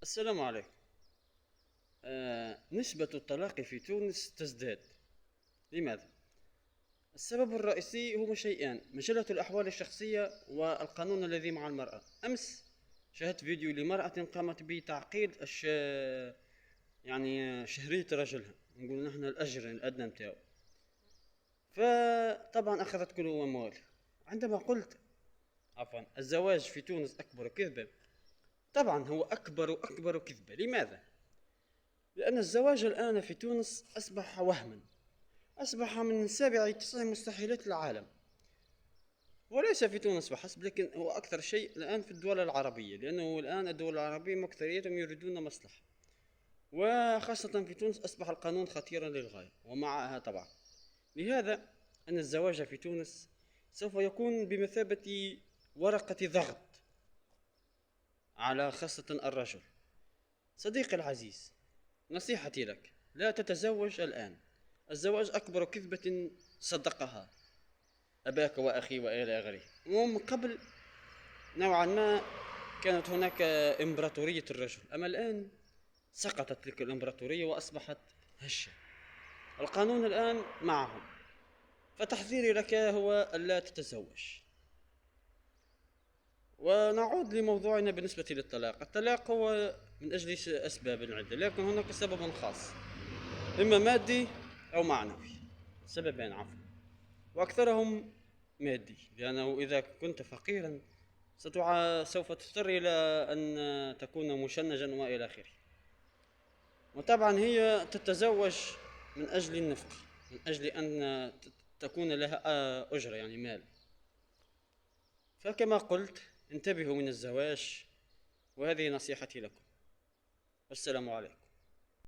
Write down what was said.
السلام عليكم. نسبة الطلاق في تونس تزداد. لماذا؟ السبب الرئيسي هو شيئان: مجلة الأحوال الشخصية والقانون الذي مع المرأة. أمس شاهدت فيديو لمرأة قامت بتعقيد يعني شهرية رجلها، نقول نحن الأجر الأدنى متاعو. فطبعا أخذت كل أمواله. عندما قلت الزواج في تونس أكبر كذبة، طبعا هو أكبر كذبة. لماذا؟ لأن الزواج الآن في تونس أصبح وهما، أصبح من سابع تسع مستحيلات العالم، وليس في تونس فحسب، لكن هو أكثر شيء الآن في الدول العربية، لأنه الآن الدول العربية أكثريتهم يريدون مصلحة، وخاصة في تونس أصبح القانون خطيرا للغاية ومعها طبعا. لهذا أن الزواج في تونس سوف يكون بمثابة ورقة ضغط على خاصة الرجل. صديقي العزيز، نصيحتي لك: لا تتزوج الآن. الزواج أكبر كذبة صدقها أباك وأخي وإلى آخره. ومن قبل نوعا ما كانت هناك إمبراطورية الرجل، أما الآن سقطت تلك الإمبراطورية وأصبحت هشة. القانون الآن معهم، فتحذيري لك هو ألا تتزوج. ونعود لموضوعنا بالنسبة للطلاق. الطلاق هو من أجل أسباب عدة، لكن هناك سبب خاص، إما مادي أو معنوي، سببين عفوا، وأكثرهم مادي، لأنه إذا كنت فقيرا سوف تضطر إلى أن تكون مشنجا وإلى آخره. وطبعا هي تتزوج من أجل النفقة، من أجل أن تكون لها أجرة، يعني مال. فكما قلت، انتبهوا من الزواج، وهذه نصيحتي لكم. والسلام عليكم.